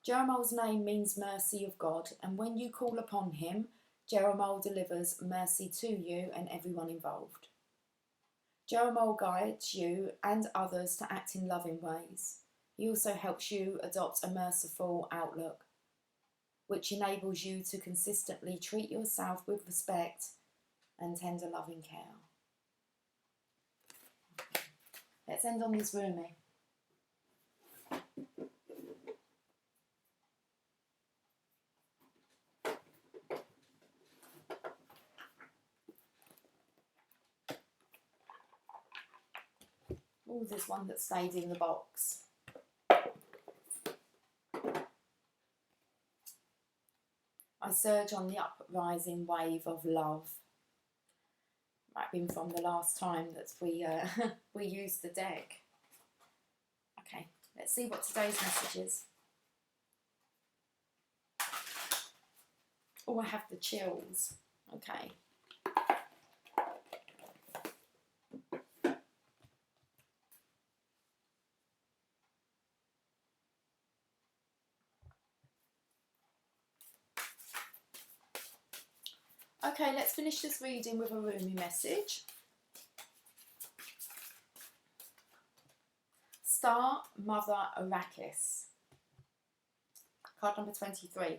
Jeremiah's name means mercy of God, and when you call upon him, Jeremiah delivers mercy to you and everyone involved. Jeremiah guides you and others to act in loving ways. He also helps you adopt a merciful outlook, which enables you to consistently treat yourself with respect and tender loving care. Let's end on this Rumi. Oh, there's one that stayed in the box. I surge on the uprising wave of love. Might have been from the last time that we used the deck. Okay, let's see what today's message is. Oh, I have the chills. Okay. Okay, let's finish this reading with a Rumi message. Star Mother Arrakis. Card number 23.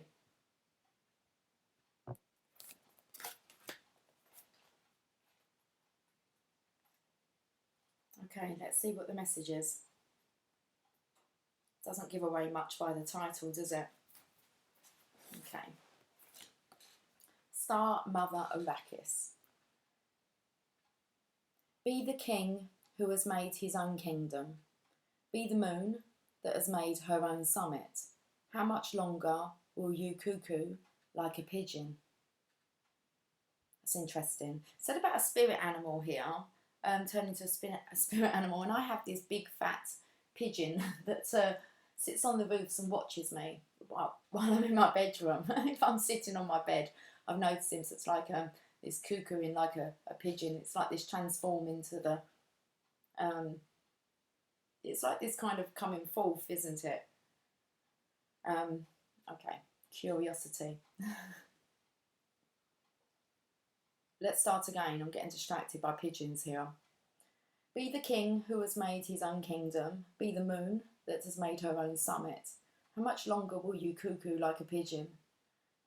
Okay, let's see what the message is. Doesn't give away much by the title, does it? Okay. Star Mother Arrakis. Be the king who has made his own kingdom. Be the moon that has made her own summit. How much longer will you cuckoo like a pigeon? That's interesting. Said about a spirit animal here, turned into a spirit animal, and I have this big fat pigeon that sits on the roofs and watches me while I'm in my bedroom. If I'm sitting on my bed, I've noticed him, so it's like this cuckooing like a pigeon. It's like this transform into the, it's like this kind of coming forth, isn't it? Okay, curiosity. Let's start again. I'm getting distracted by pigeons here. Be the king who has made his own kingdom. Be the moon that has made her own summit. How much longer will you cuckoo like a pigeon?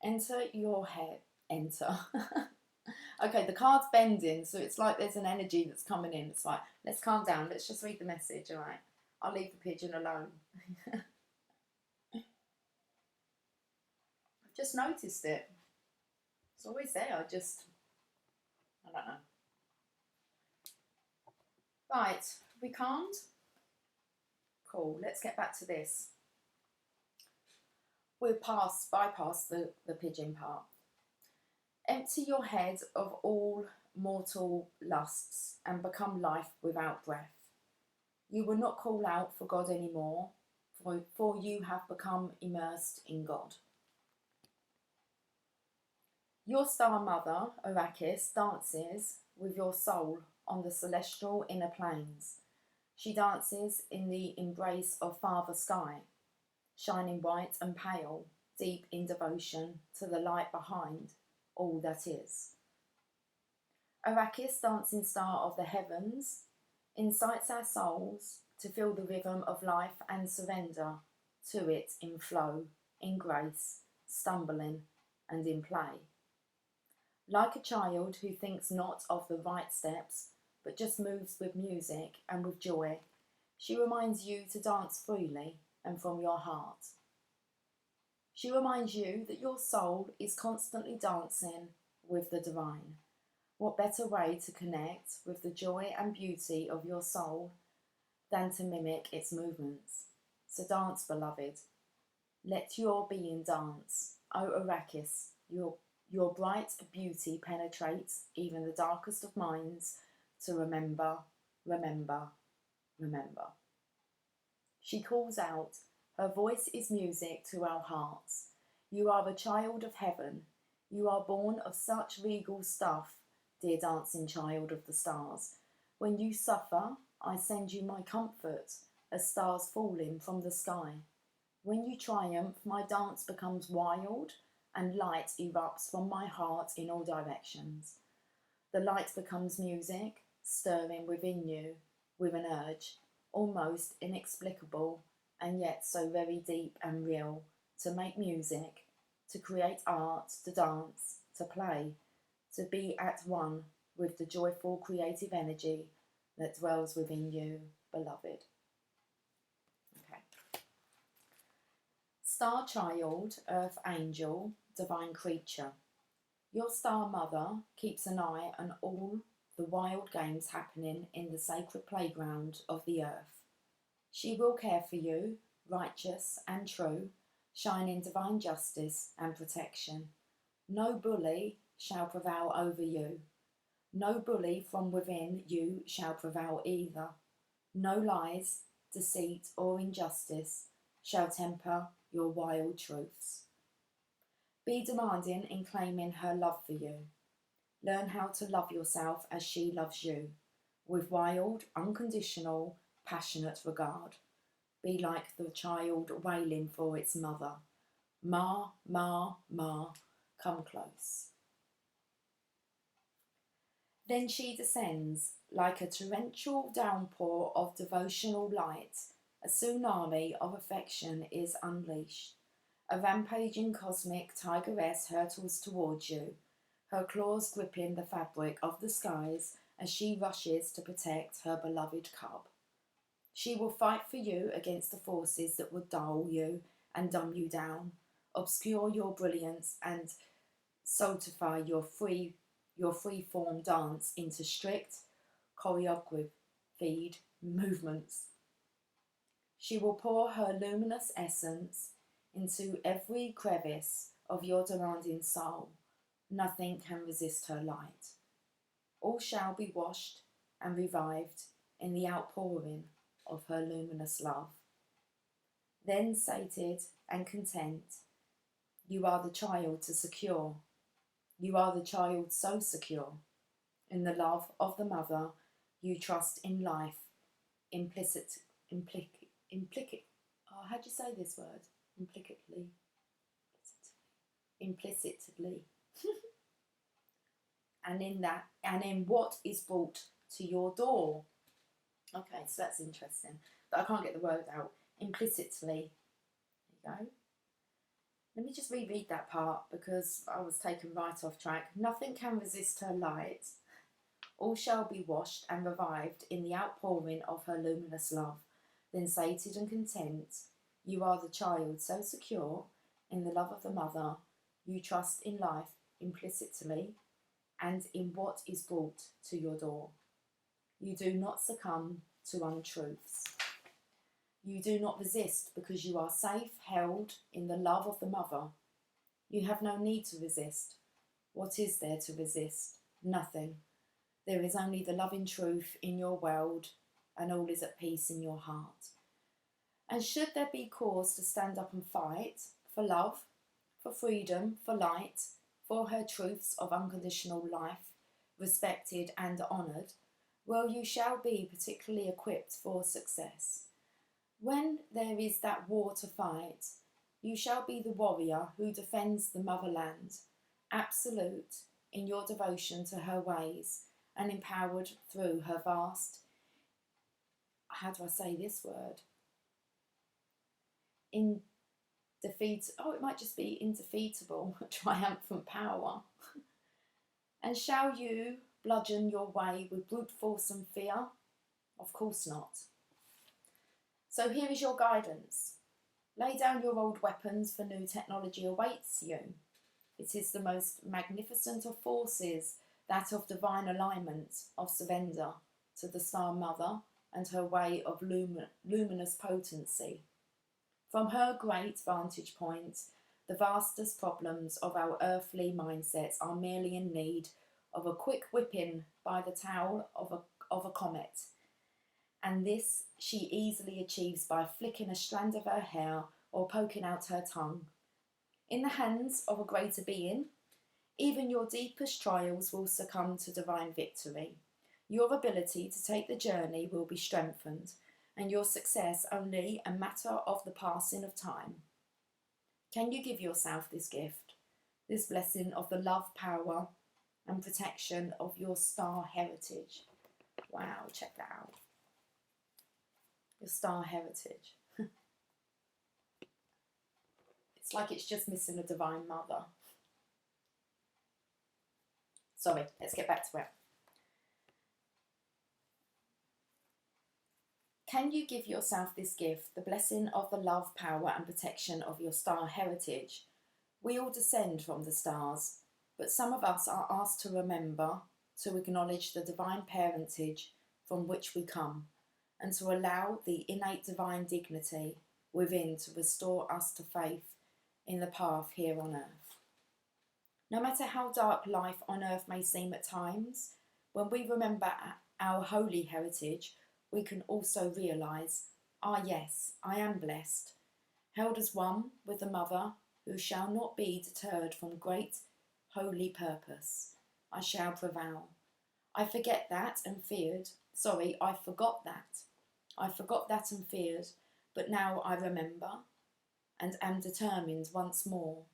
Enter your head. Enter. Okay, the card's bending, so it's like there's an energy that's coming in. It's like, let's calm down. Let's just read the message, all right? I'll leave the pigeon alone. I've just noticed it. It's always there. I don't know. Right, we calmed? Cool, let's get back to this. We'll bypass the pigeon part. Empty your head of all mortal lusts and become life without breath. You will not call out for God anymore, for you have become immersed in God. Your star mother, Arrakis, dances with your soul on the celestial inner planes. She dances in the embrace of Father Sky, shining white and pale, deep in devotion to the light behind all that is. Arrakis, dancing star of the heavens, incites our souls to feel the rhythm of life and surrender to it in flow, in grace, stumbling, and in play. Like a child who thinks not of the right steps, but just moves with music and with joy, she reminds you to dance freely and from your heart. She reminds you that your soul is constantly dancing with the divine. What better way to connect with the joy and beauty of your soul than to mimic its movements? So dance, beloved. Let your being dance. O Arrakis, your bright beauty penetrates even the darkest of minds to remember, remember, remember. She calls out, her voice is music to our hearts. You are a child of heaven. You are born of such regal stuff, dear dancing child of the stars. When you suffer, I send you my comfort, as stars falling from the sky. When you triumph, my dance becomes wild, and light erupts from my heart in all directions. The light becomes music, stirring within you with an urge, almost inexplicable, and yet so very deep and real, to make music, to create art, to dance, to play, to be at one with the joyful creative energy that dwells within you, beloved. Okay. Star child, earth angel, divine creature. Your star mother keeps an eye on all the wild games happening in the sacred playground of the earth. She will care for you, righteous and true, shine in divine justice and protection. No bully shall prevail over you. No bully from within you shall prevail either. No lies, deceit, or injustice shall temper your wild truths. Be demanding in claiming her love for you. Learn how to love yourself as she loves you, with wild, unconditional, passionate regard. Be like the child wailing for its mother. Ma, ma, ma, come close. Then she descends like a torrential downpour of devotional light. A tsunami of affection is unleashed. A rampaging cosmic tigress hurtles towards you, her claws gripping the fabric of the skies as she rushes to protect her beloved cub. She will fight for you against the forces that would dull you and dumb you down, obscure your brilliance, and solidify your free-form dance into strict, choreographed movements. She will pour her luminous essence into every crevice of your demanding soul. Nothing can resist her light. All shall be washed and revived in the outpouring of her luminous love. Then, sated and content, you are the child to secure. You are the child so secure in the love of the mother you trust in life, how do you say this word? Implicitly. and in what is brought to your door. Okay, so that's interesting. But I can't get the word out. Implicitly. There you go. Let me just reread that part because I was taken right off track. Nothing can resist her light. All shall be washed and revived in the outpouring of her luminous love. Then sated and content, you are the child so secure in the love of the mother, you trust in life implicitly and in what is brought to your door. You do not succumb to untruths. You do not resist because you are safe, held in the love of the mother. You have no need to resist. What is there to resist? Nothing. There is only the loving truth in your world, and all is at peace in your heart. And should there be cause to stand up and fight for love, for freedom, for light, for her truths of unconditional life, respected and honoured, well, you shall be particularly equipped for success. When there is that war to fight, you shall be the warrior who defends the motherland, absolute in your devotion to her ways and empowered through her vast, how do I say this word? It might just be indefeatable, triumphant power. And shall you bludgeon your way with brute force and fear? Of course not. So here is your guidance. Lay down your old weapons, for new technology awaits you. It is the most magnificent of forces, that of divine alignment, of surrender to the Star Mother and her way of luminous potency. From her great vantage point, the vastest problems of our earthly mindsets are merely in need of a quick whipping by the tail of a comet. And this she easily achieves by flicking a strand of her hair or poking out her tongue. In the hands of a greater being, even your deepest trials will succumb to divine victory. Your ability to take the journey will be strengthened, and your success only a matter of the passing of time. Can you give yourself this gift, this blessing of the love, power, and protection of your star heritage? Wow, check that out. Your star heritage. It's like it's just missing a divine mother. Sorry, let's get back to it. Can you give yourself this gift, the blessing of the love, power and protection of your star heritage? We all descend from the stars, but some of us are asked to remember, to acknowledge the divine parentage from which we come, and to allow the innate divine dignity within to restore us to faith in the path here on earth. No matter how dark life on earth may seem at times, when we remember our holy heritage, we can also realise, yes, I am blessed, held as one with the mother who shall not be deterred from great holy purpose. I shall prevail. I forgot that and feared, but now I remember and am determined once more.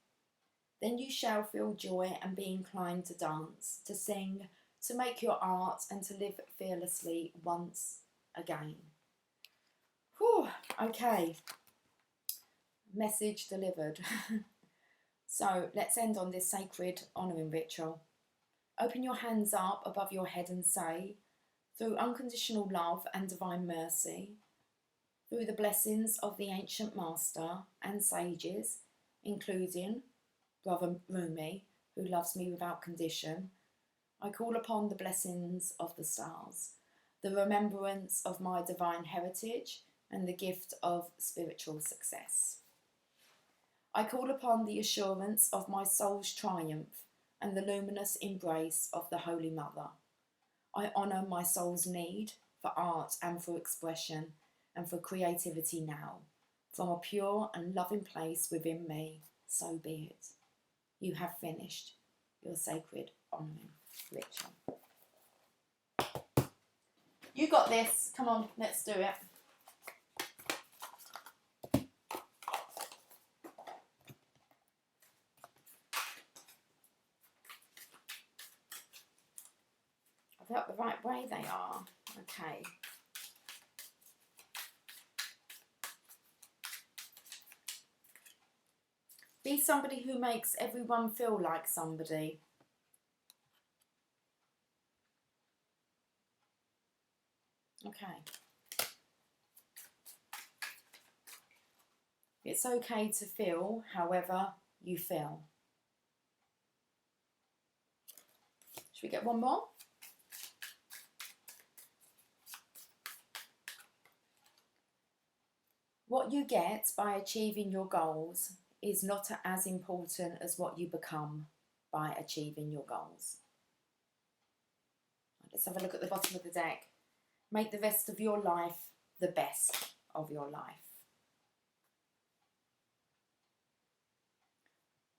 Then you shall feel joy and be inclined to dance, to sing, to make your art and to live fearlessly once again. Whew, okay. Message delivered. So let's end on this sacred honouring ritual. Open your hands up above your head and say, through unconditional love and divine mercy, through the blessings of the ancient master and sages, including Brother Rumi, who loves me without condition, I call upon the blessings of the stars, the remembrance of my divine heritage and the gift of spiritual success. I call upon the assurance of my soul's triumph and the luminous embrace of the Holy Mother. I honour my soul's need for art and for expression and for creativity now, from a pure and loving place within me, so be it. You have finished your sacred honouring ritual. You got this. Come on, let's do it. I felt the right way they are. Okay. Be somebody who makes everyone feel like somebody. Okay. It's okay to feel however you feel. Should we get one more? What you get by achieving your goals is not as important as what you become by achieving your goals. Let's have a look at the bottom of the deck. Make the rest of your life the best of your life.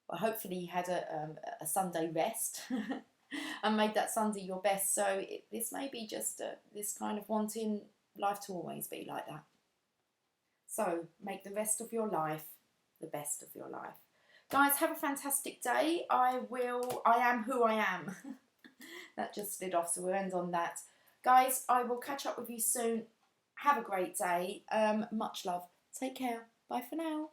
Well, hopefully you had a Sunday rest and made that Sunday your best. So this may be just this kind of wanting life to always be like that. So make the rest of your life the best of your life. Guys, have a fantastic day. I am who I am. That just slid off, so we'll end on that. Guys, I will catch up with you soon. Have a great day. Much love. Take care. Bye for now.